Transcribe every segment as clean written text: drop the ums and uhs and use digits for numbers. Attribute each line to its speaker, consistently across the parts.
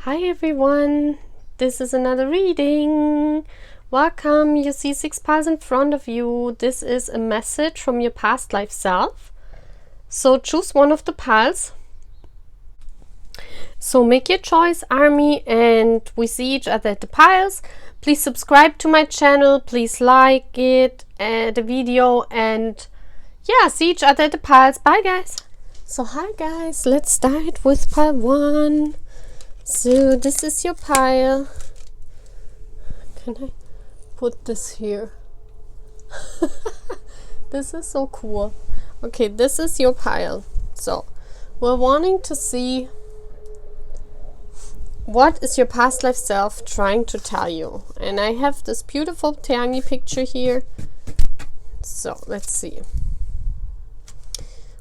Speaker 1: Hi everyone, this is another reading. Welcome, you see 6 piles in front of you. This is a message from your past life self. So choose one of the piles. So make your choice, Army, and we see each other at the piles. Please subscribe to my channel, please like it, the video, and yeah, see each other at the piles. Bye guys. So hi guys, let's start with pile 1. So this is your pile. Can I put this here? This is so cool. Okay, this is your pile. So we're wanting to see what is your past life self trying to tell you. And I have this beautiful Tangi picture here. So let's see.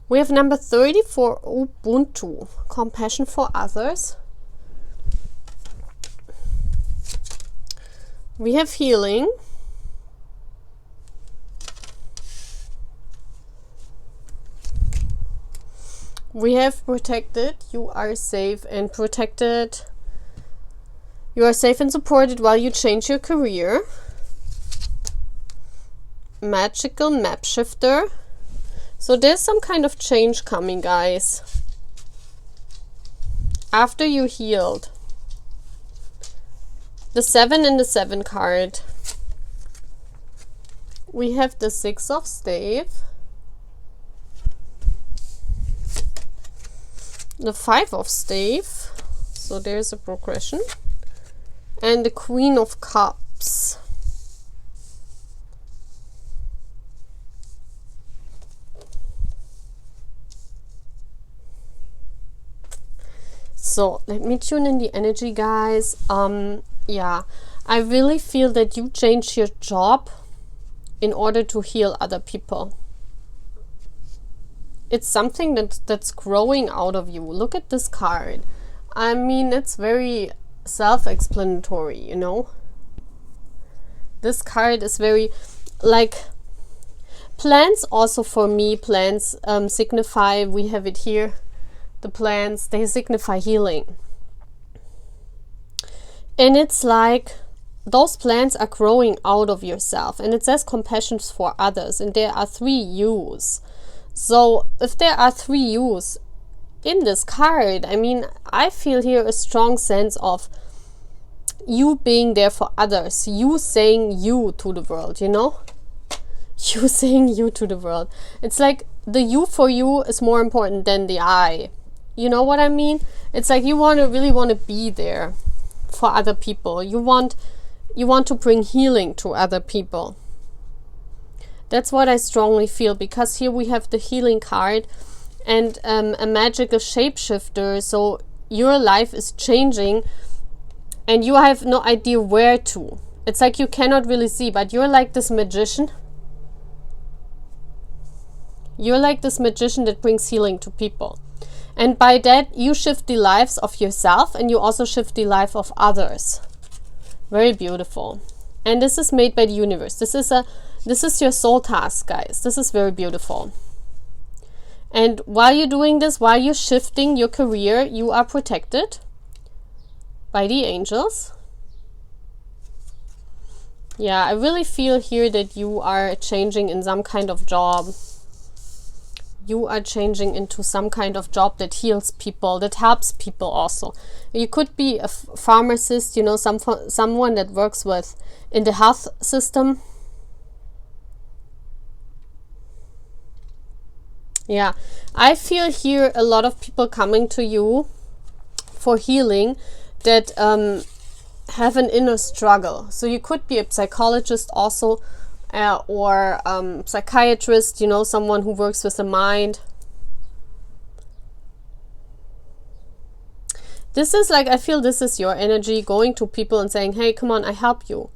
Speaker 1: We have number 30 for Ubuntu, compassion for others. We have healing. We have protected. You are safe and protected. You are safe and supported while you change your career. Magical map shifter. So there's some kind of change coming, guys. After you healed. The 7 and the 7 card. We have the 6 of stave. The 5 of stave. So there's a progression. And the Queen of Cups. So let me tune in the energy, guys. Yeah, I really feel that you changed your job in order to heal other people. It's something that's growing out of you. Look at this card. I mean, it's very self-explanatory, you know. This card is very, like, plants also for me, plants signify, we have it here, the plants, they signify healing. And it's like those plants are growing out of yourself. And it says compassion for others. And there are 3 U's. So if there are 3 U's in this card, I mean, I feel here a strong sense of you being there for others. You saying you to the world, you know? You saying you to the world. It's like the you for you is more important than the I. You know what I mean? It's like you really want to be there for other people. You want to bring healing to other people. That's what I strongly feel, because here we have the healing card and a magical shapeshifter. So your life is changing and you have no idea where to. It's like you cannot really see, but you're like this magician. You're like this magician that brings healing to people. And by that, you shift the lives of yourself and you also shift the life of others. Very beautiful. And this is made by the universe. This is your soul task, guys. This is very beautiful. And while you're doing this, while you're shifting your career, you are protected by the angels. Yeah, I really feel here that you are changing in some kind of job. You are changing into some kind of job that heals people, that helps people also. You could be a pharmacist, you know, someone that works in the health system. Yeah, I feel here a lot of people coming to you for healing that have an inner struggle. So you could be a psychologist also, or psychiatrist, you know, someone who works with the mind. This is like, I feel this is your energy, going to people and saying, hey, come on, I help you.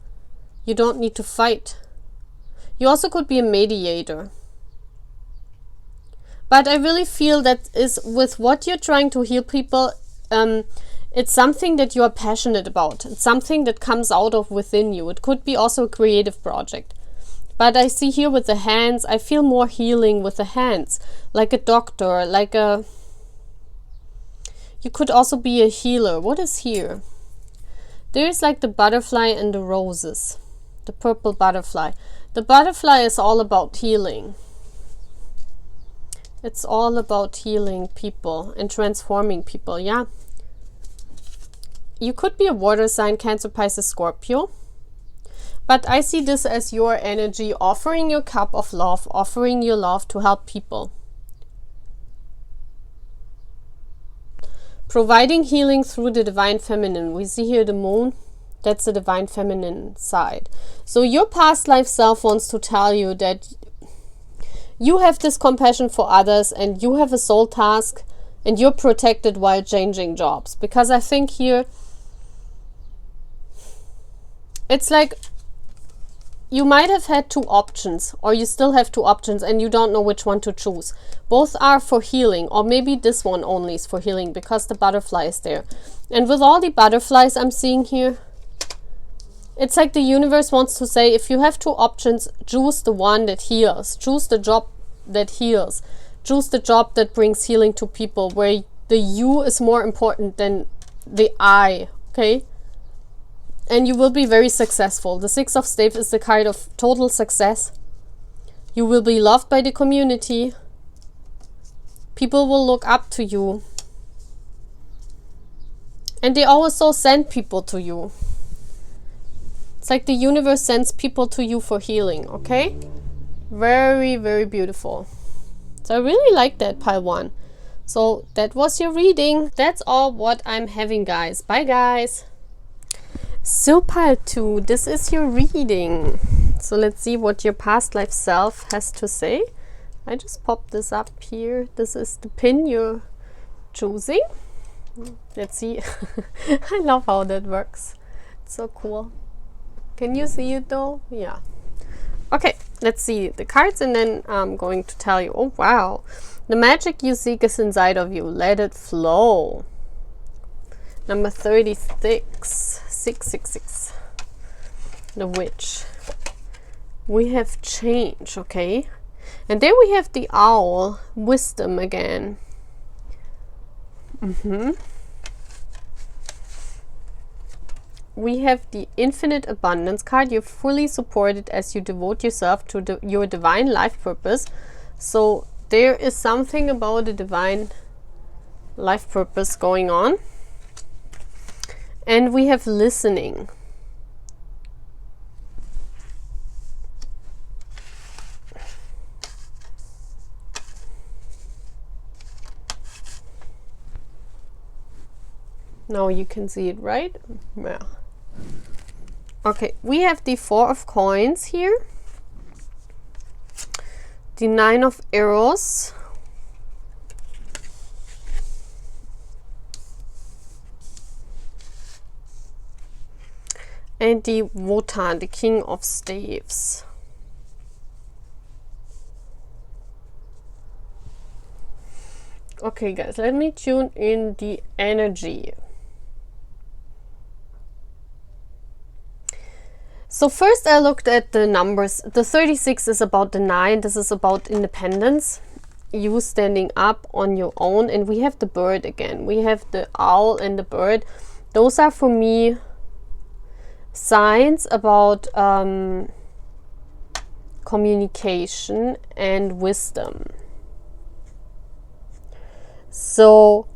Speaker 1: You don't need to fight. You also could be a mediator. But I really feel that is with what you're trying to heal people, it's something that you are passionate about. It's something that comes out of within you. It could be also a creative project. But I see here with the hands, I feel more healing with the hands. Like a doctor, like a... You could also be a healer. What is here? There's like the butterfly and the roses. The purple butterfly. The butterfly is all about healing. It's all about healing people and transforming people, yeah. You could be a water sign, Cancer, Pisces, Scorpio. But I see this as your energy, offering your cup of love, offering your love to help people. Providing healing through the divine feminine. We see here the moon. That's the divine feminine side. So your past life self wants to tell you that you have this compassion for others and you have a soul task and you're protected while changing jobs. Because I think here, it's like you might have had two options, or you still have two options and you don't know which one to choose. Both are for healing, or maybe this one only is for healing because the butterfly is there. And with all the butterflies I'm seeing here, it's like the universe wants to say, if you have two options, choose the one that heals. Choose the job that heals. Choose the job that brings healing to people, where the you is more important than the I, okay? And you will be very successful. The Six of Staves is the card of total success. You will be loved by the community. People will look up to you. And they also send people to you. It's like the universe sends people to you for healing, okay? Very, very beautiful. So I really like that, pile 1. So that was your reading. That's all what I'm having, guys. Bye, guys. So pile 2, this is your reading. So let's see what your past life self has to say. I just popped this up here. This is the pin you're choosing. Let's see. I love how that works. It's so cool. Can you see it though? Yeah. Okay, let's see the cards and then I'm going to tell you. Oh wow. The magic you seek is inside of you. Let it flow. Number 36. 666. The witch. We have change, okay? And then we have the owl, wisdom again. We have the infinite abundance card. You're fully supported as you devote yourself to your divine life purpose. So there is something about the divine life purpose going on. And we have listening. Now you can see it, right? Yeah. Okay, we have the 4 of coins here. The 9 of arrows. And the Wotan, the King of Staves. Okay guys, let me tune in the energy. So first I looked at the numbers. The 36 is about the 9. This is about independence. You standing up on your own. And we have the bird again. We have the owl and the bird. Those are for me signs about communication and wisdom. So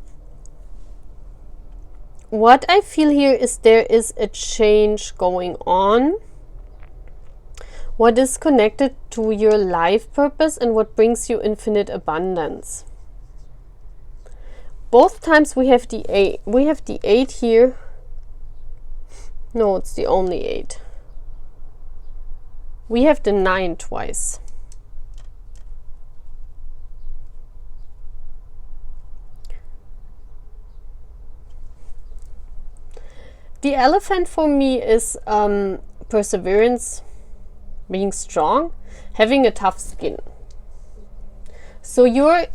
Speaker 1: what I feel here is there is a change going on. What is connected to your life purpose and what brings you infinite abundance. Both times we have the 8. We have the 8 here. No, it's the only 8. We have the 9 twice. The elephant for me is perseverance, being strong, having a tough skin. So your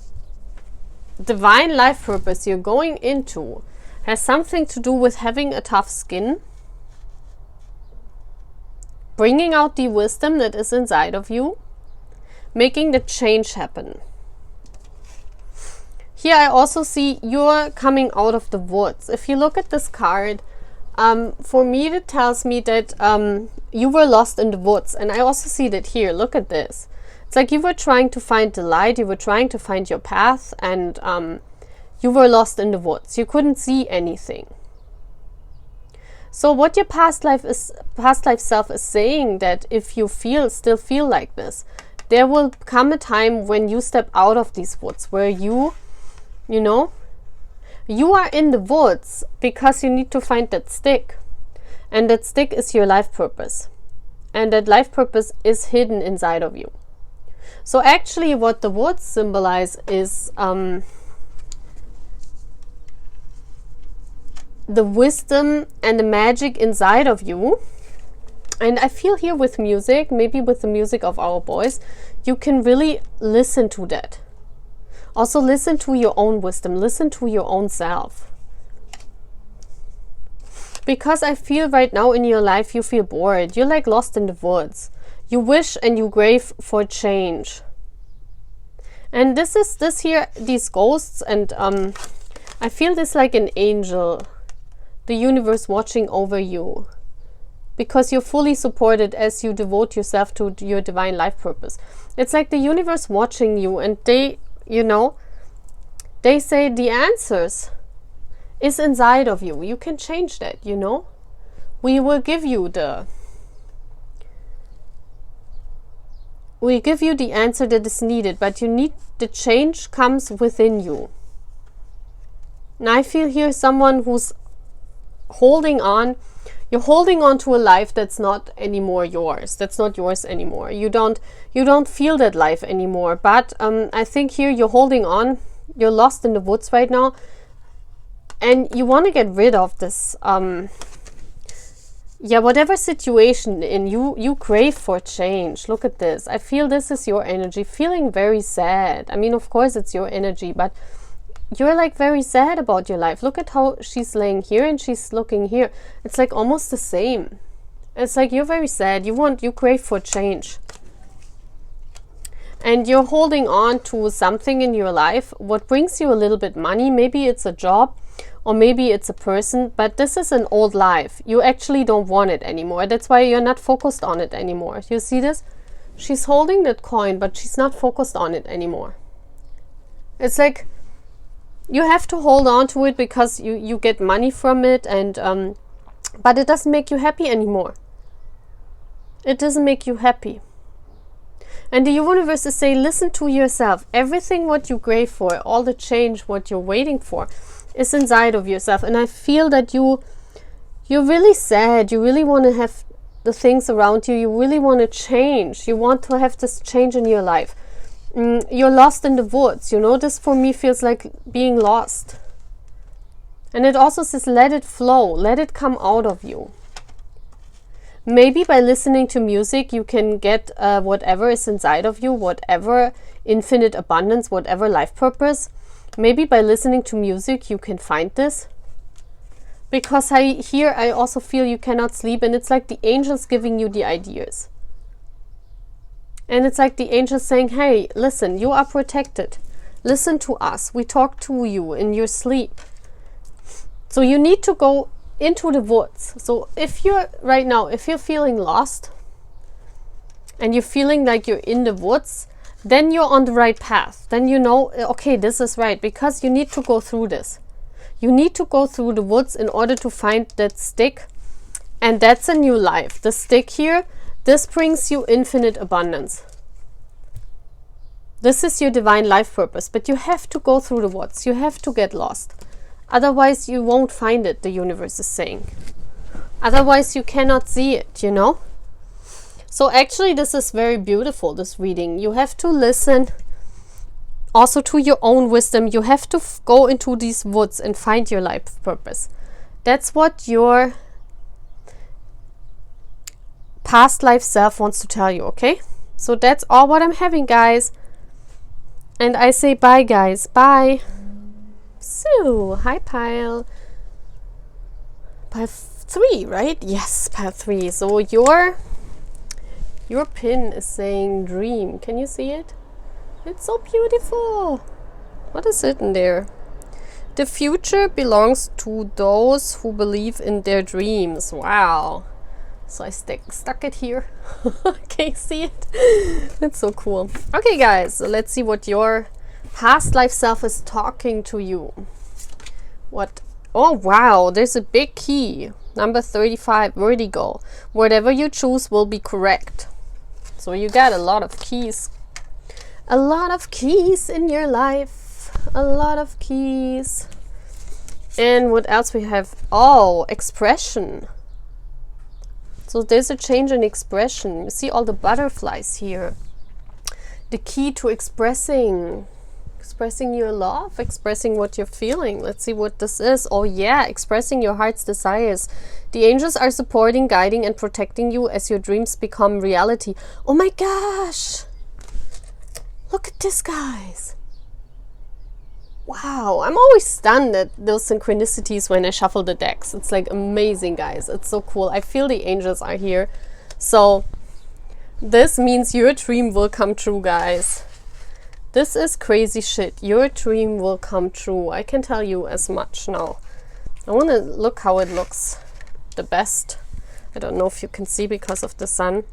Speaker 1: divine life purpose you're going into has something to do with having a tough skin, bringing out the wisdom that is inside of you, making the change happen. Here I also see you're coming out of the woods. If you look at this card, for me it tells me that you were lost in the woods. And I also see that here. Look at this. It's like you were trying to find the light. You were trying to find your path. And you were lost in the woods. You couldn't see anything. So what your past life self is saying, that if you still feel like this, there will come a time when you step out of these woods, where you know, you are in the woods because you need to find that stick. And that stick is your life purpose. And that life purpose is hidden inside of you. So actually what the woods symbolize is the wisdom and the magic inside of you. And I feel here with music, maybe with the music of our boys, you can really listen to that. Also listen to your own wisdom, listen to your own self. Because I feel right now in your life you feel bored, you're like lost in the woods. You wish and you crave for change. And this here, these ghosts, and I feel this like an angel, the universe watching over you. Because you're fully supported as you devote yourself to your divine life purpose. It's like the universe watching you, and they, they say the answers is inside of you. You can change that, We will give you the answer that is needed, but the change comes within you. And I feel here someone who's holding on. You're holding on to a life that's not anymore yours. That's not yours anymore. You don't feel that life anymore. But I think here you're holding on. You're lost in the woods right now, and you want to get rid of this. Whatever situation in you crave for change. Look at this. I feel this is your energy. Feeling very sad. I mean, of course, it's your energy, but you're like very sad about your life. Look at how she's laying here and she's looking here. It's like almost the same. It's like you're very sad. You crave for change. And you're holding on to something in your life, what brings you a little bit money. Maybe it's a job, or maybe it's a person, but this is an old life. You actually don't want it anymore. That's why you're not focused on it anymore. You see this? She's holding that coin, but she's not focused on it anymore. It's like you have to hold on to it because you get money from it, and but it doesn't make you happy anymore. It doesn't make you happy. And the universe is saying, listen to yourself. Everything what you crave for, all the change what you're waiting for, is inside of yourself. And I feel that you're really sad. You really want to have the things around you. You really want to change. You want to have this change in your life. You're lost in the woods. This for me feels like being lost. And it also says, let it flow. Let it come out of you. Maybe by listening to music, you can get whatever is inside of you, whatever infinite abundance, whatever life purpose. Maybe by listening to music, you can find this. Because I also feel you cannot sleep, and it's like the angels giving you the ideas. And it's like the angels saying, hey, listen, you are protected. Listen to us. We talk to you in your sleep. So you need to go into the woods. So if you're feeling lost and you're feeling like you're in the woods, then you're on the right path. Then okay, this is right, because you need to go through this. You need to go through the woods in order to find that stick, and that's a new life. The stick here, this brings you infinite abundance. This is your divine life purpose, but you have to go through the woods. You have to get lost. Otherwise, you won't find it, the universe is saying. Otherwise, you cannot see it, So actually, this is very beautiful, this reading. You have to listen also to your own wisdom. You have to go into these woods and find your life purpose. That's what your past life self wants to tell you, okay? So that's all what I'm having, guys. And I say bye, guys. Bye. So, hi, pile. Pile 3, right? Yes, pile 3. So your pin is saying dream. Can you see it? It's so beautiful. What is it in there? The future belongs to those who believe in their dreams. Wow. So I stuck it here. Can you see it? It's so cool. Okay, guys, so let's see what your past life self is talking to you. What? Oh, wow, there's a big key. Number 35, vertigo. Whatever you choose will be correct. So you got a lot of keys. A lot of keys in your life. A lot of keys. And what else we have? Oh, expression. So there's a change in expression. You see all the butterflies here. The key to expressing your love, expressing what you're feeling. Let's see what this is. Oh yeah, expressing your heart's desires. The angels are supporting, guiding, and protecting you as your dreams become reality. Oh my gosh! Look at this, guys. Wow, I'm always stunned at those synchronicities when I shuffle the decks. It's like amazing, guys. It's so cool. I feel the angels are here. So this means your dream will come true, guys. This is crazy shit. Your dream will come true. I can tell you as much now. I want to look how it looks the best. I don't know if you can see because of the sun.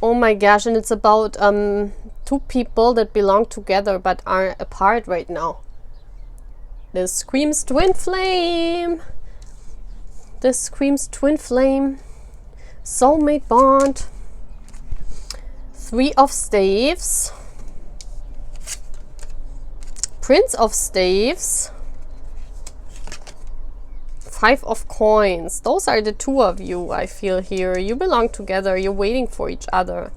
Speaker 1: Oh my gosh, and it's about two people that belong together but are apart right now. This screams twin flame. This screams twin flame. Soulmate bond. 3 of staves. Prince of staves. 5 of coins. Those are the two of you, I feel here. You belong together. You're waiting for each other.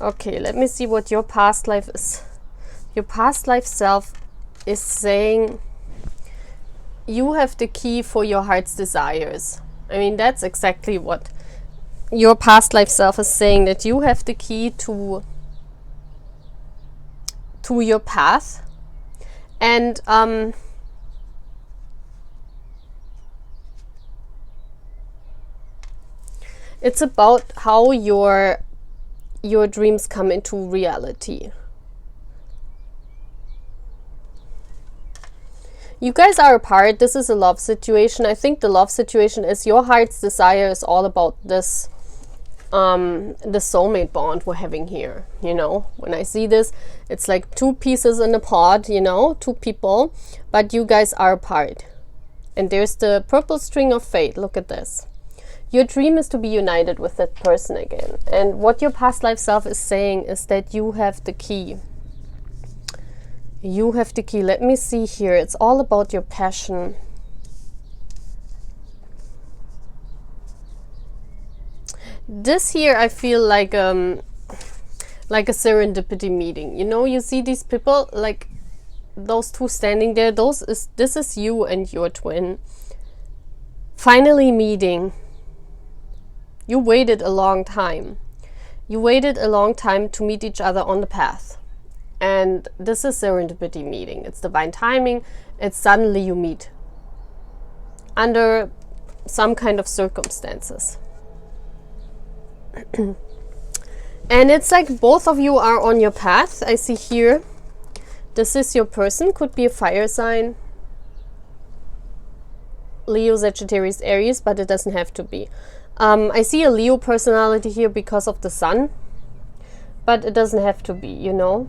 Speaker 1: Okay, let me see what your past life is. Your past life self is saying you have the key for your heart's desires. I mean, that's exactly what your past life self is saying, that you have the key to your path. And it's about how your dreams come into reality. You guys are apart. This is a love situation. I think the love situation is your heart's desire is all about this, the soulmate bond we're having here. You know, when I see this, it's like 2 pieces in a pod, you know, 2 people, but you guys are apart. And there's the purple string of fate. Look at this. Your dream is to be united with that person again. And what your past life self is saying is that you have the key. You have the key. Let me see here. It's all about your passion. This here, I feel like a serendipity meeting. You know, you see these people, like those 2 standing there. This is you and your twin finally meeting. You waited a long time. You waited a long time to meet each other on the path. And this is serendipity meeting. It's divine timing. It's suddenly you meet under some kind of circumstances. And it's like both of you are on your path. I see here. This is your person. Could be a fire sign. Leo, Sagittarius, Aries, but it doesn't have to be. I see a Leo personality here because of the sun, but it doesn't have to be, you know.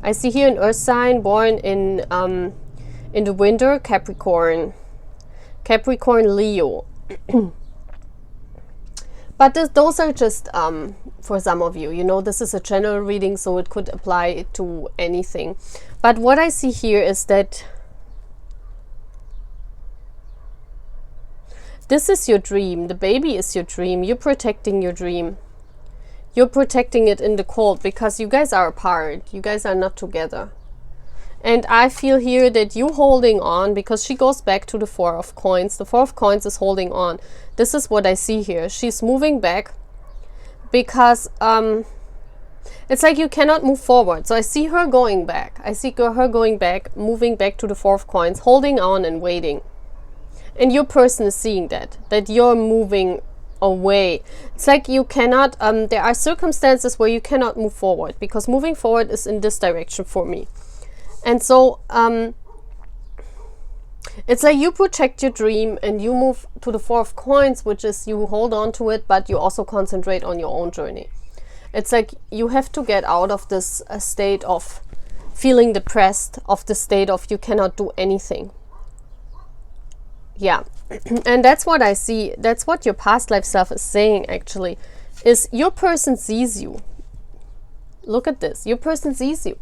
Speaker 1: I see here an earth sign born in the winter, Capricorn, Leo. But those are just for some of you, you know, this is a general reading, so it could apply to anything. But what I see here is that this is your dream. The baby is your dream. You're protecting your dream. You're protecting it in the cold because you guys are apart. You guys are not together. And I feel here that you holding on, because she goes back to the 4 of coins. The 4 of coins is holding on. This is what I see here. She's moving back because it's like you cannot move forward. So I see her going back. I see her going back, moving back to the 4 of coins, holding on and waiting. And your person is seeing that you're moving away. It's like you cannot, there are circumstances where you cannot move forward, because moving forward is in this direction for me. And so it's like you protect your dream and you move to the Four of Coins, which is you hold on to it, but you also concentrate on your own journey. It's like you have to get out of this state of feeling depressed, of the state of you cannot do anything. Yeah. And that's what I see. That's what your past life self is saying, actually, is your person sees you. Look at this. Your person sees you.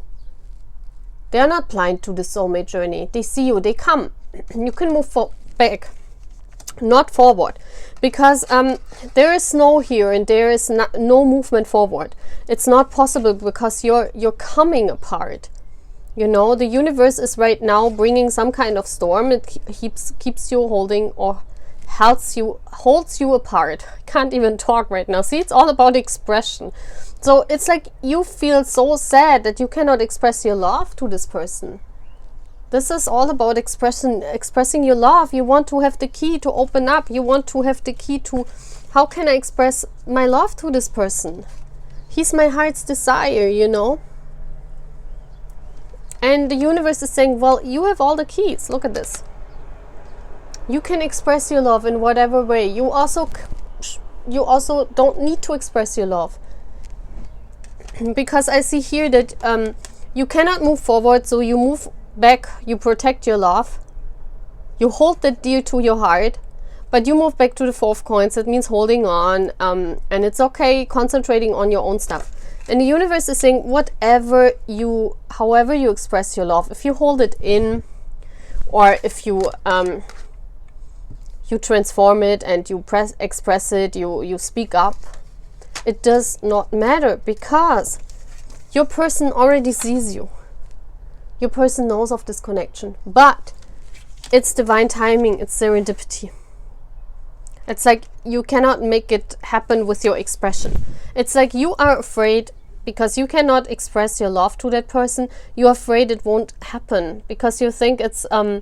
Speaker 1: They are not blind to the soulmate journey. They see you. They come. You can move back, not forward, because there is snow here and there is no movement forward. It's not possible because you're coming apart. You know, the universe is right now bringing some kind of storm. It keeps you holding, or holds you apart. I can't even talk right now. See, it's all about expression. So it's like you feel so sad that you cannot express your love to this person. This is all about expressing your love. You want to have the key to open up. You want to have the key to, how can I express my love to this person? He's my heart's desire, you know. And the universe is saying, well, you have all the keys. Look at this. You can express your love in whatever way. You also don't need to express your love. Because I see here that you cannot move forward, so you move back, you protect your love, you hold that dear to your heart, but you move back to the Four of Coins. That means holding on, and it's okay concentrating on your own stuff. And the universe is saying, however you express your love, if you hold it in, or if you transform it and you express it, you speak up, it does not matter, because your person already sees you. Your person knows of this connection, but it's divine timing, it's serendipity. It's like you cannot make it happen with your expression. It's like you are afraid because you cannot express your love to that person. You're afraid it won't happen because you think it's a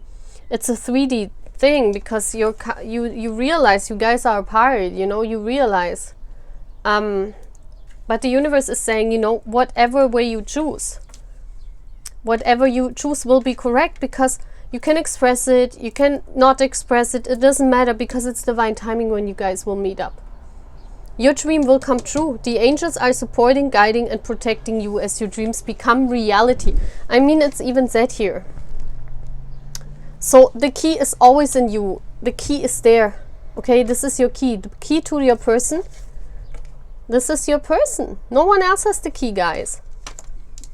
Speaker 1: 3D thing, because you realize you guys are apart, you know, you realize. But the universe is saying, you know, whatever way you choose will be correct, because you can express it, you can not express it, it doesn't matter, because it's divine timing when you guys will meet up. Your dream will come true. The angels are supporting, guiding and protecting you as your dreams become reality. I mean, it's even said here. So the key is always in you. The key is there. Okay, this is your key. The key to your person. This is your person. No one else has the key, guys.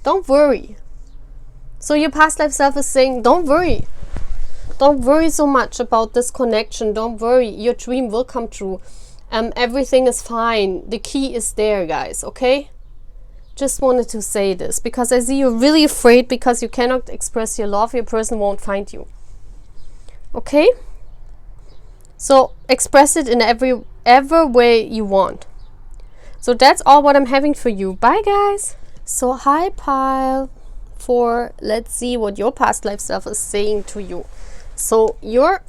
Speaker 1: Don't worry. So your past life self is saying, don't worry. Don't worry so much about this connection. Don't worry. Your dream will come true. Everything is fine. The key is there, guys. Okay? Just wanted to say this because I see you're really afraid because you cannot express your love. Your person won't find you. Okay? So express it in every way you want. So that's all what I'm having for you. Bye, guys. So hi, pile 4. Let's see what your past life self is saying to you. So you're...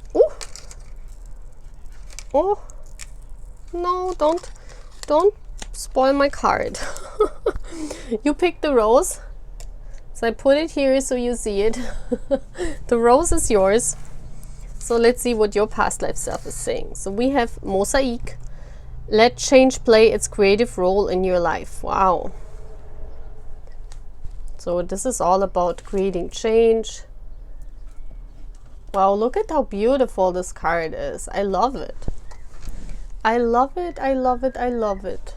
Speaker 1: Oh, no, don't spoil my card. You picked the rose. So I put it here so you see it. The rose is yours. So let's see what your past life self is saying. So we have mosaic. Let change play its creative role in your life. Wow. So this is all about creating change. Wow, look at how beautiful this card is. I love it. I love it, I love it, I love it.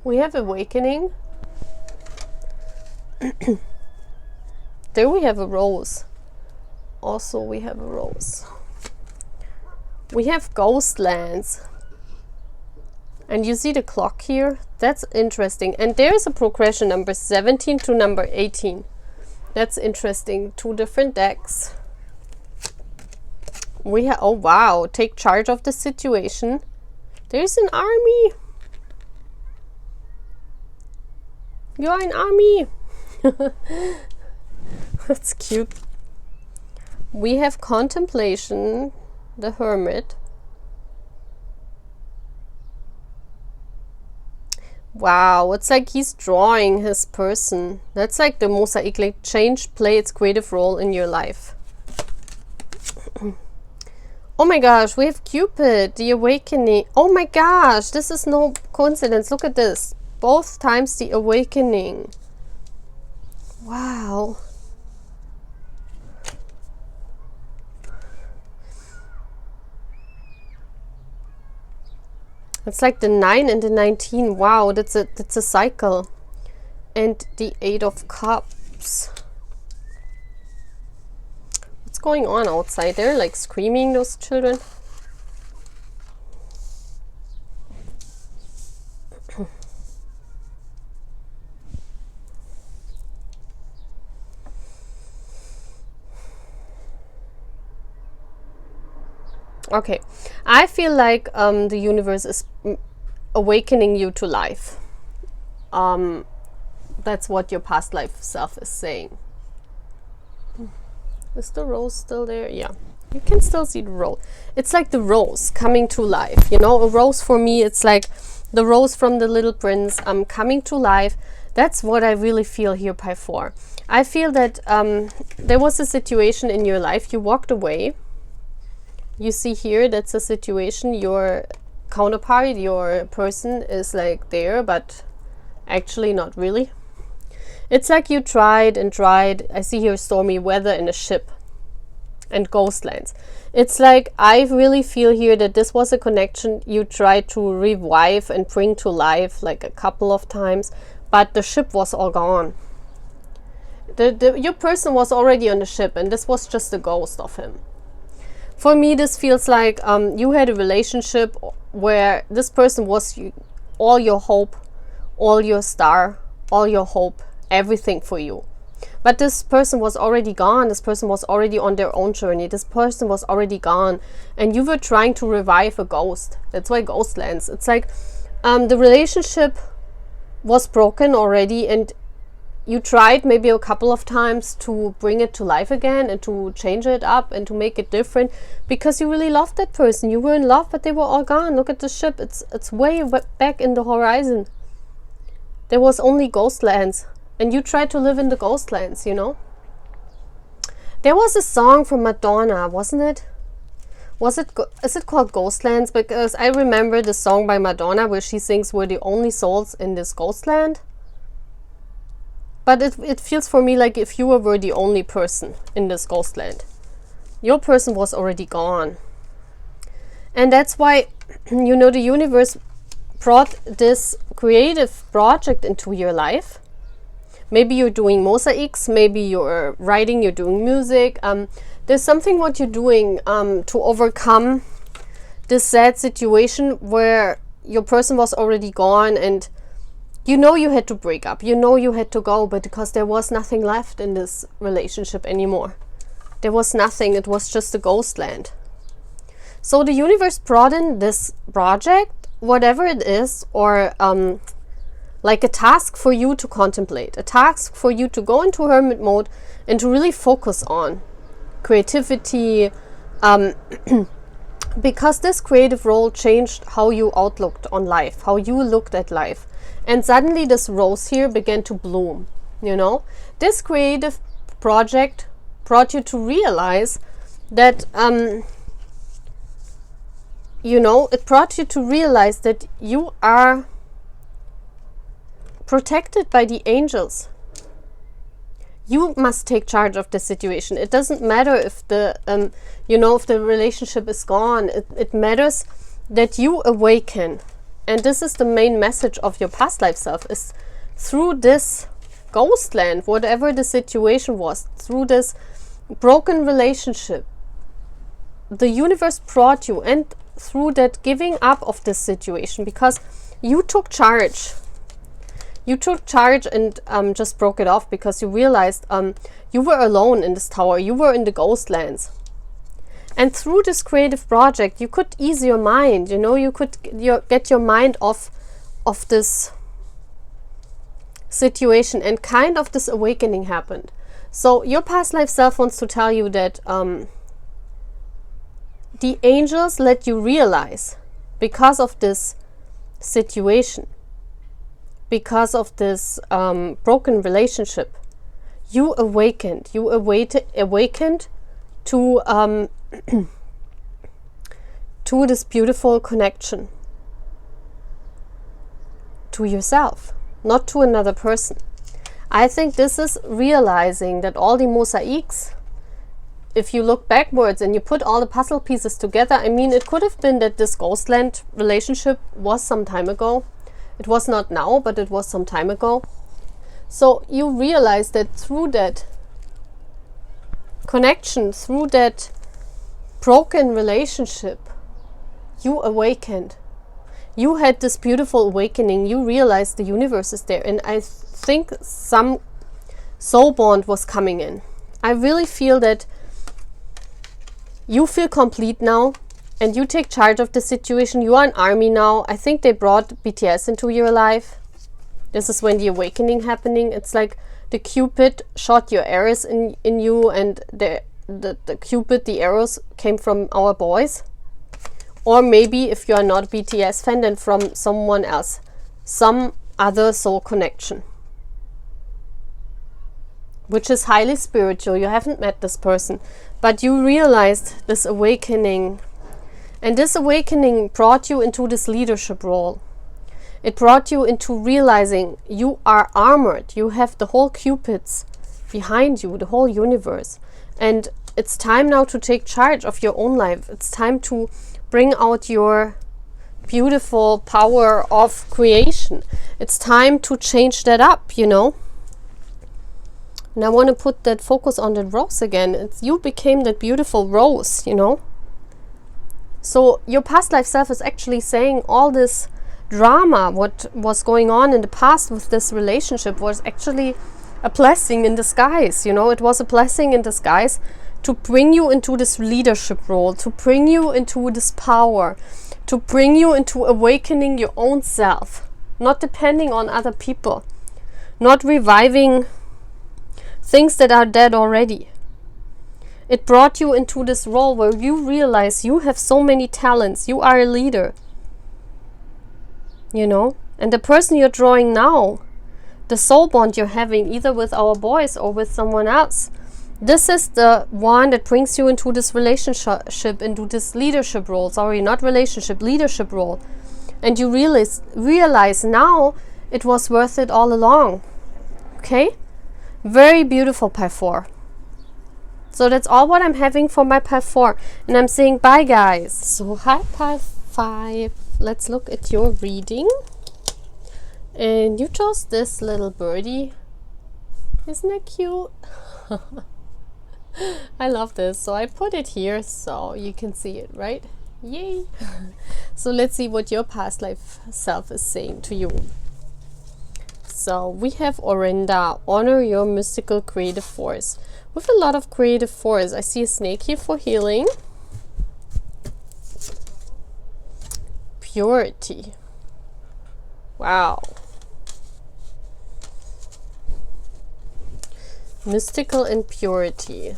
Speaker 1: We have awakening. There we have a rose. Also we have a rose. We have ghost lands. And you see the clock here? That's interesting. And there is a progression, number 17 to number 18. That's interesting. 2 different decks. We have, oh wow, take charge of the situation. There's an army. You are an army. That's cute. We have contemplation, the Hermit. Wow, it's like he's drawing his person. That's like the mosaic, like change, play its creative role in your life. Oh my gosh, we have Cupid, the awakening. Oh my gosh, this is no coincidence. Look at this. Both times the awakening. Wow. It's like the 9 and the 19. Wow, that's a cycle. And the 8 of Cups. What's going on outside? They're like screaming, those children. Okay, I feel like the universe is awakening you to life. That's what your past life self is saying. Is the rose still there? Yeah, you can still see the rose. It's like the rose coming to life. You know, a rose for me, it's like the rose from the Little Prince coming to life. That's what I really feel here by 4. I feel that there was a situation in your life, you walked away. You see here, that's a situation, your counterpart, your person is like there, but actually not really. It's like you tried and tried. I see here stormy weather in a ship and ghostlands. It's like I really feel here that this was a connection you tried to revive and bring to life like a couple of times, but the ship was all gone. Your person was already on the ship and this was just a ghost of him. For me, this feels like you had a relationship where this person was all your hope, all your star, all your hope, everything for you. But this person was already gone. This person was already on their own journey. This person was already gone. And you were trying to revive a ghost. That's why Ghostlands. It's like the relationship was broken already and you tried maybe a couple of times to bring it to life again and to change it up and to make it different because you really loved that person. You were in love, but they were all gone. Look at the ship. It's way back in the horizon. There was only Ghostlands. And you tried to live in the Ghostlands, you know? There was a song from Madonna, wasn't it? Is it called Ghostlands? Because I remember the song by Madonna where she sings we're the only souls in this ghostland. But it feels for me like if you were the only person in this ghostland. Your person was already gone. And that's why, you know, the universe brought this creative project into your life. Maybe you're doing mosaics, maybe you're writing, you're doing music. There's something what you're doing to overcome this sad situation where your person was already gone and you know you had to break up, you know you had to go, but because there was nothing left in this relationship anymore. There was nothing, it was just a ghostland. So the universe brought in this project, whatever it is, or like a task for you to contemplate, a task for you to go into hermit mode and to really focus on creativity, because this creative role changed how you outlooked on life, how you looked at life. And suddenly this rose here began to bloom, you know. This creative project brought you to realize that, you know, it brought you to realize that you are protected by the angels. You must take charge of the situation. It doesn't matter if the, you know, if the relationship is gone. It matters that you awaken. And this is the main message of your past life self, is through this ghostland, whatever the situation was, through this broken relationship, the universe brought you, and through that giving up of this situation, because you took charge. You took charge and just broke it off because you realized you were alone in this tower. You were in the ghostlands. And through this creative project, you could ease your mind, you know, you could get your mind off of this situation, and kind of this awakening happened. So your past life self wants to tell you that the angels let you realize, because of this situation, because of this broken relationship, you awakened. You awakened to to this beautiful connection to yourself, not to another person. I think this is realizing that all the mosaics, if you look backwards and you put all the puzzle pieces together, I mean, it could have been that this Ghostland relationship was some time ago. It was not now, but it was some time ago. So you realize that through that connection, through that broken relationship, you awakened. You had this beautiful awakening. You realized the universe is there. And I think some soul bond was coming in. I really feel that you feel complete now and you take charge of the situation. You are an army now. I think they brought BTS into your life. This is when the awakening happening. It's like the Cupid shot your arrows in you, and the Cupid, the arrows came from our boys. Or maybe if you are not a BTS fan, then from someone else, some other soul connection, which is highly spiritual. You haven't met this person, but you realized this awakening, and this awakening brought you into this leadership role. It brought you into realizing you are armored. You have the whole Cupids behind you, the whole universe, and it's time now to take charge of your own life. It's time to bring out your beautiful power of creation. It's time to change that up, you know. And I want to put that focus on that rose again. You became that beautiful rose, you know. So your past life self is actually saying all this drama, what was going on in the past with this relationship, was actually a blessing in disguise, you know. It was a blessing in disguise to bring you into this leadership role, to bring you into this power, to bring you into awakening your own self, not depending on other people, not reviving things that are dead already. It brought you into this role where you realize you have so many talents. You are a leader, you know. And the person you're drawing now, the soul bond you're having, either with our boys or with someone else, this is the one that brings you into this relationship, into this leadership role. Sorry, not relationship, leadership role. And you realize now it was worth it all along. Okay? Very beautiful, Pile 4. So that's all what I'm having for my Pile 4. And I'm saying bye, guys. So hi, Pile 5. Let's look at your reading. And you chose this little birdie. Isn't it cute? I love this. So I put it here so you can see it, right? Yay! So let's see what your past life self is saying to you. So we have Orinda, honor your mystical creative force. With a lot of creative force. I see a snake here for healing. Purity. Wow. Mystical and purity.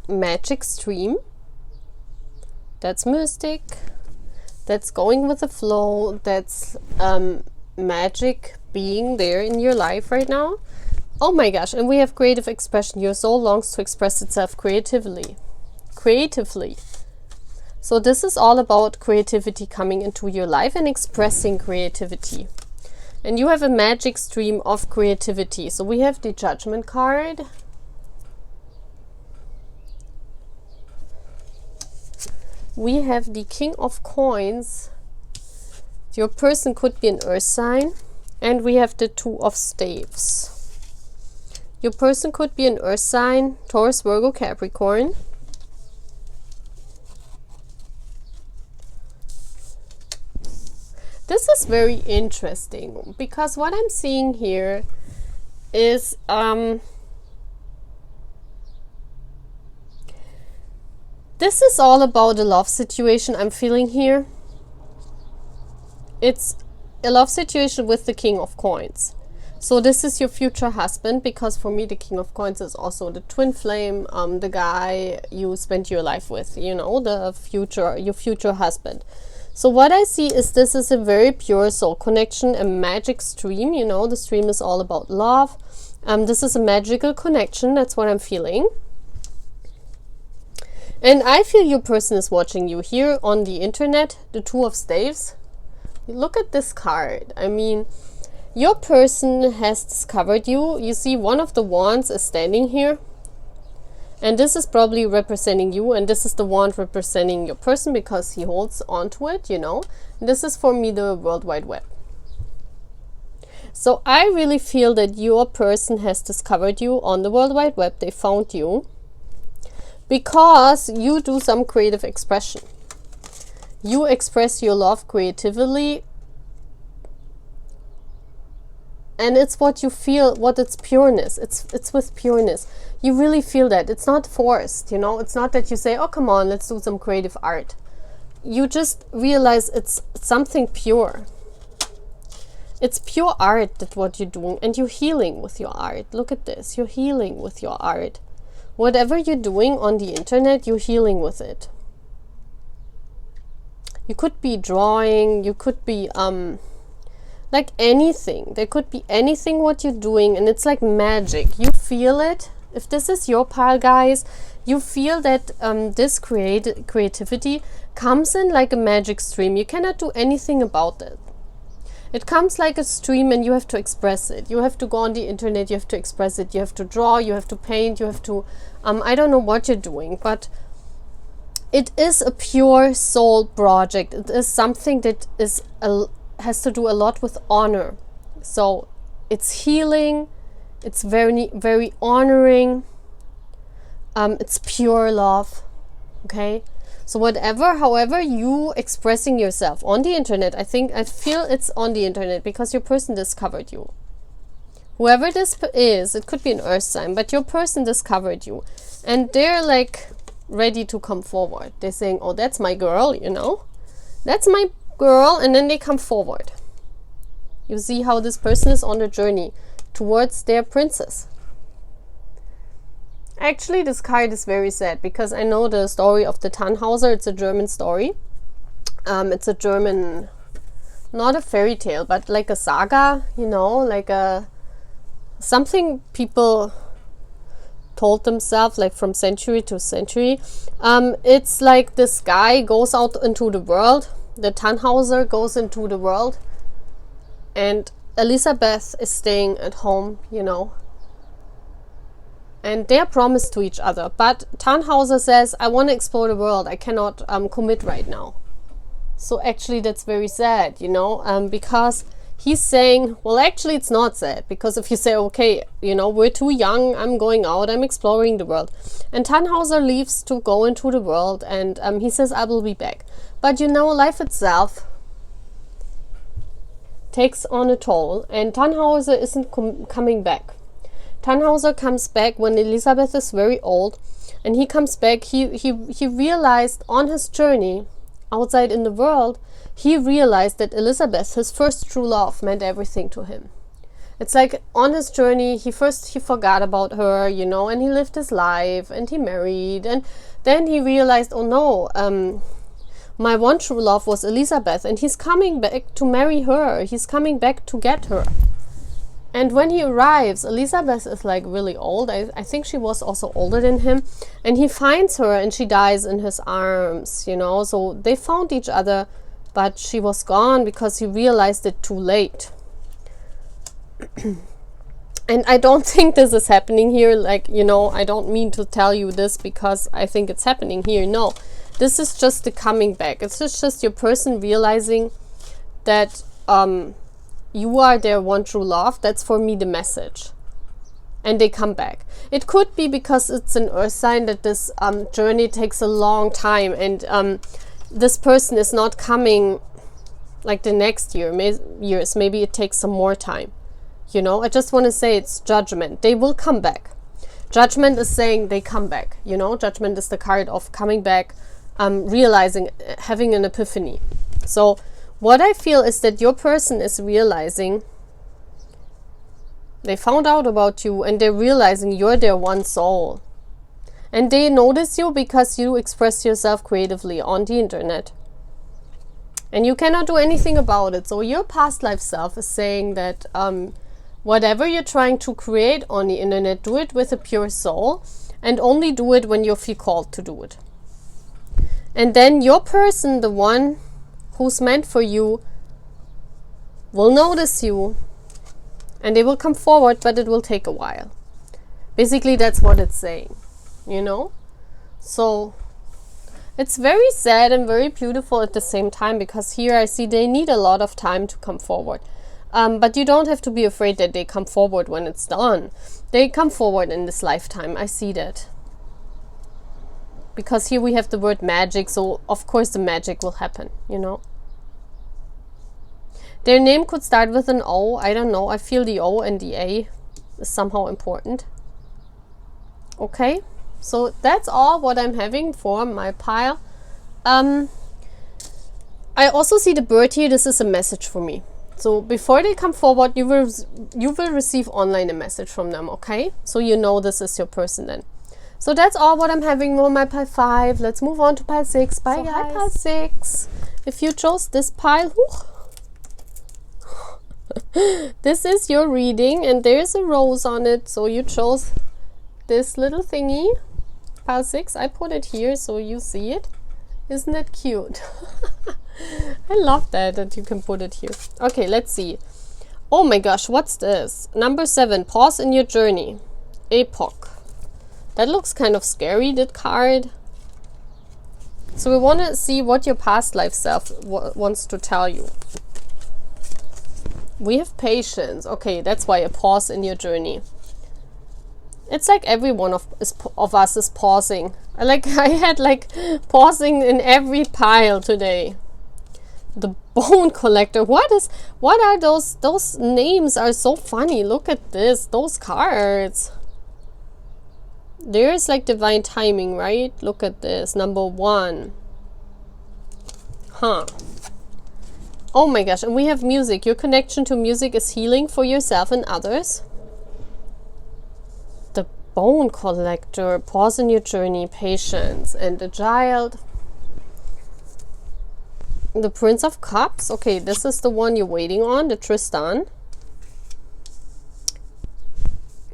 Speaker 1: Magic stream. That's mystic. That's going with the flow. That's magic being there in your life right now. Oh my gosh. And we have creative expression. Your soul longs to express itself creatively. So this is all about creativity coming into your life and expressing creativity. And you have a magic stream of creativity. So we have the Judgment card. We have the King of Coins. Your person could be an earth sign. And we have the Two of Staves. Your person could be an earth sign, Taurus, Virgo, Capricorn. This is very interesting because what I'm seeing here is this is all about a love situation I'm feeling here. It's a love situation with the King of Coins. So this is your future husband, because for me the King of Coins is also the twin flame, the guy you spent your life with, you know, your future husband. So what I see is this is a very pure soul connection, a magic stream, you know, the stream is all about love. This is a magical connection, that's what I'm feeling. And I feel your person is watching you here on the internet, the Two of Staves. Look at this card. I mean, your person has discovered you. You see one of the wands is standing here. And this is probably representing you, and this is the wand representing your person because he holds onto it, you know. This is for me the World Wide Web. So I really feel that your person has discovered you on the World Wide Web. They found you because you do some creative expression. You express your love creatively, and it's what you feel, what it's pureness. It's with pureness. You really feel that. It's not forced, you know. It's not that you say, oh, come on, let's do some creative art. You just realize it's something pure. It's pure art, that what you're doing, and you're healing with your art. Look at this. You're healing with your art. Whatever you're doing on the internet, you're healing with it. You could be drawing, you could be like anything. There could be anything what you're doing, and it's like magic. You feel it. If this is your pile, guys, you feel that this creativity comes in like a magic stream. You cannot do anything about it. It comes like a stream, and you have to express it. You have to go on the internet, you have to express it. You have to draw, you have to paint, you have to I don't know what you're doing, but it is a pure soul project. It is something that is has to do a lot with honor. So it's healing, it's very, very honoring, it's pure love. Okay, so however you expressing yourself on the internet, I feel it's on the internet because your person discovered you. Whoever this is, it could be an earth sign, but your person discovered you, and they're like ready to come forward. They're saying, oh, that's my girl, you know, that's my girl, and then they come forward. You see how this person is on a journey towards their princess. Actually, this card is very sad because I know the story of the Tannhauser. It's a German story. It's a German, not a fairy tale, but like a saga, you know, like something people told themselves like from century to century. It's like this guy goes out into the world. The Tannhauser goes into the world, and Elizabeth is staying at home, you know. And they're promised to each other. But Tannhauser says, I want to explore the world. I cannot commit right now. So actually that's very sad, you know, because he's saying, well, actually it's not sad. Because if you say, okay, you know, we're too young, I'm going out, I'm exploring the world. And Tannhauser leaves to go into the world, and he says, I will be back. But you know, life itself takes on a toll, and Tannhauser isn't coming back. Tannhauser comes back when Elizabeth is very old, and he comes back. He realized on his journey outside in the world, he realized that Elizabeth, his first true love, meant everything to him. It's like on his journey, he forgot about her, you know, and he lived his life, and he married, and then he realized, oh no, my one true love was Elizabeth, and he's coming back to marry her. He's coming back to get her. And when he arrives, Elizabeth is like really old. I think she was also older than him. And he finds her, and she dies in his arms, you know. So they found each other, but she was gone because he realized it too late. And I don't think this is happening here. Like, you know, I don't mean to tell you this because I think it's happening here. No, this is just the coming back. It's just your person realizing that you are their one true love. That's for me the message. And they come back. It could be because it's an earth sign that this journey takes a long time, and this person is not coming like the next years. Maybe it takes some more time. You know, I just want to say it's judgment. They will come back. Judgment is saying they come back. You know, judgment is the card of coming back, realizing, having an epiphany. So what I feel is that your person is realizing They found out about you and they're realizing you're their one soul. And they notice you because you express yourself creatively on the internet. And you cannot do anything about it. So your past life self is saying that whatever you're trying to create on the internet, do it with a pure soul. And only do it when you feel called to do it. And then your person, the one who's meant for you, will notice you. And they will come forward, but it will take a while. Basically, that's what it's saying. You know? So it's very sad and very beautiful at the same time, because here I see they need a lot of time to come forward. But you don't have to be afraid that they come forward when it's done. They come forward in this lifetime. I see that. Because here we have the word magic, so of course the magic will happen, you know. Their name could start with an O. I don't know. I feel the O and the A is somehow important. Okay. So that's all what I'm having for my pile. I also see the bird here. This is a message for me. So before they come forward, you will receive online a message from them, okay? So you know this is your person then. So that's all what I'm having on my pile 5. Let's move on to pile 6. Bye, so guys. Pile 6. If you chose this pile, this is your reading, and there's a rose on it. So you chose this little thingy. Pile 6, I put it here so you see it. Isn't it cute? I love that you can put it here. Okay, let's see. Oh my gosh, what's this? Number 7, pause in your journey. Epoch. That looks kind of scary, that card. So we want to see what your past life self wants to tell you. We have patience. Okay, that's why a pause in your journey. It's like every one of us is pausing. I had pausing in every pile today. The bone collector. What are those? Those names are so funny. Look at this. Those cards. There's like divine timing, right? Look at this. Number 1. Huh. Oh my gosh. And we have music. Your connection to music is healing for yourself and others. Bone collector, pause in your journey, patience, and the child. The Prince of Cups. Okay, this is the one you're waiting on, the Tristan.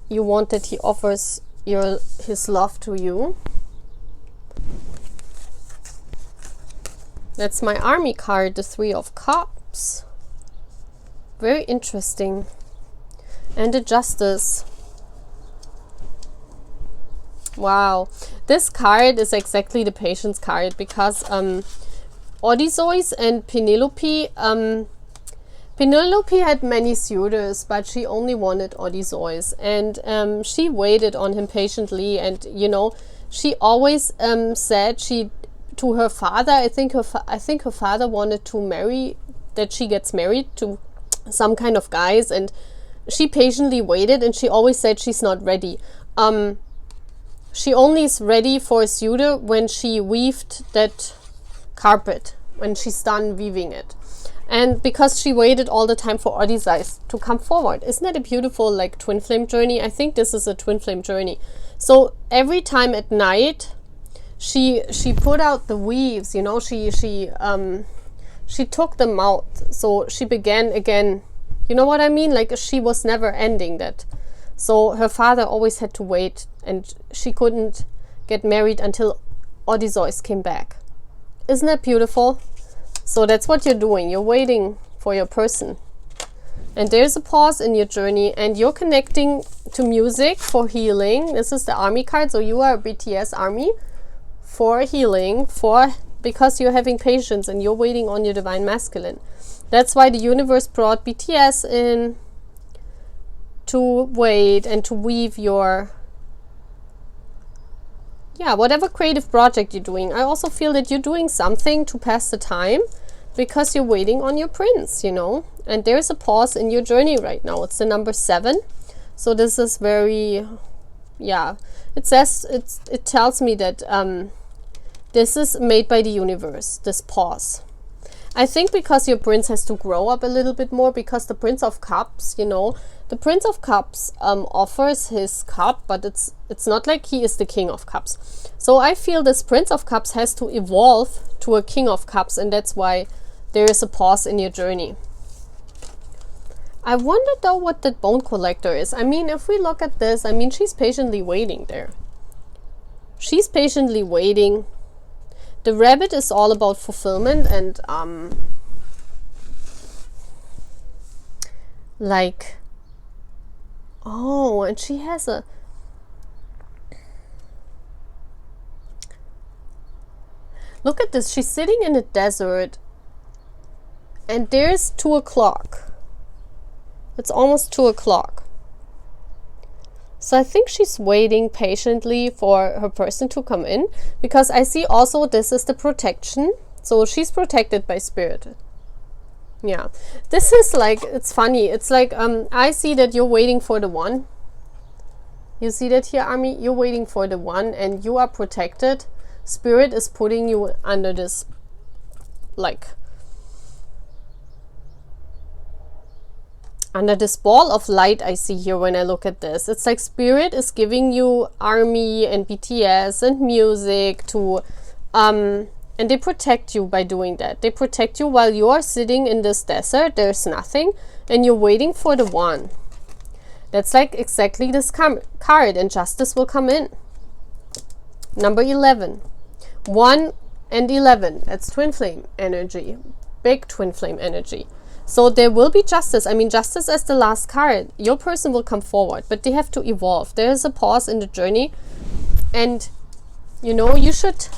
Speaker 1: You want that he offers his love to you. That's my army card, the 3 of Cups. Very interesting. And the Justice. Wow, this card is exactly the patience card, because Odysseus and Penelope, Penelope had many suitors, but she only wanted Odysseus, and she waited on him patiently, and you know, she always said to her father, I think her father wanted that she gets married to some kind of guys, and she patiently waited, and she always said she's not ready. She only is ready for a suitor when she weaved that carpet, when she's done weaving it. And because she waited all the time for Odysseus to come forward. Isn't that a beautiful twin flame journey? I think this is a twin flame journey. So every time at night, she put out the weaves, you know, she took them out. So she began again, you know what I mean? Like she was never ending that. So her father always had to wait, and she couldn't get married until Odysseus came back. Isn't that beautiful? So that's what you're doing. You're waiting for your person. And there's a pause in your journey, and you're connecting to music for healing. This is the army card. So you are a BTS army for healing, because you're having patience and you're waiting on your divine masculine. That's why the universe brought BTS in, to wait and to weave your whatever creative project you're doing. I also feel that you're doing something to pass the time, because you're waiting on your prince, you know. And there's a pause in your journey right now. It's the number 7. So this is very, it tells me that this is made by the universe, this pause. I think because your prince has to grow up a little bit more, because the Prince of Cups, you know, the Prince of Cups offers his cup, but it's not like he is the King of Cups. So I feel this Prince of Cups has to evolve to a King of Cups, and that's why there is a pause in your journey. I wonder though what that Bone Collector is. I mean, if we look at this, I mean, she's patiently waiting there. She's patiently waiting. The Rabbit is all about fulfillment and like, oh, and she has a, look at this, she's sitting in a desert and there's 2 o'clock. It's almost 2 o'clock. So I think she's waiting patiently for her person to come in, because I see also this is the protection. So she's protected by spirit. Yeah, this is like, it's funny. It's like, I see that you're waiting for the one. You see that here, Army? You're waiting for the one and you are protected. Spirit is putting you under this, like, under this ball of light I see here when I look at this. It's like Spirit is giving you Army and BTS and music to, and they protect you by doing that. They protect you while you are sitting in this desert. There's nothing, and you're waiting for the one. That's like exactly this card, and justice will come in. Number 11. 1 and 11. That's twin flame energy. Big twin flame energy. So there will be justice. I mean, justice as the last card. Your person will come forward, but they have to evolve. There is a pause in the journey. And, you know, you should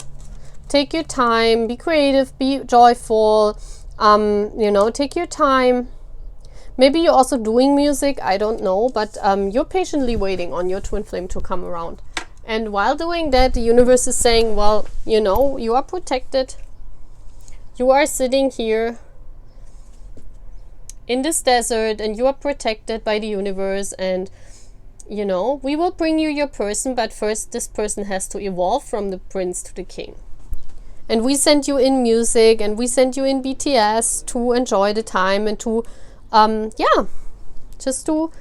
Speaker 1: take your time, be creative, be joyful, you know, take your time. Maybe you're also doing music, I don't know, but you're patiently waiting on your twin flame to come around. And while doing that, the universe is saying, well, you know, you are protected. You are sitting here in this desert and you are protected by the universe, and you know, we will bring you your person, but first this person has to evolve from the prince to the king. And we send you in music and we send you in BTS to enjoy the time and to yeah, just to,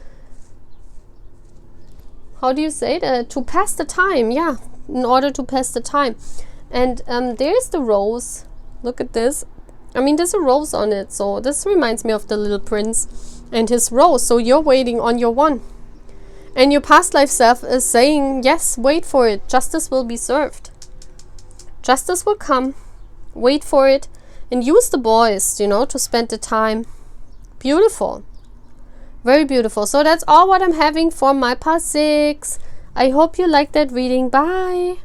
Speaker 1: how do you say that, to pass the time. Yeah, in order to pass the time. And there's the rose. Look at this. I mean, there's a rose on it, so this reminds me of the little prince and his rose. So you're waiting on your one, and your past life self is saying, yes, wait for it, justice will be served, justice will come, wait for it, and use the boys, you know, to spend the time. Beautiful, very beautiful. So that's all what I'm having for my past 6. I hope you liked that reading. Bye.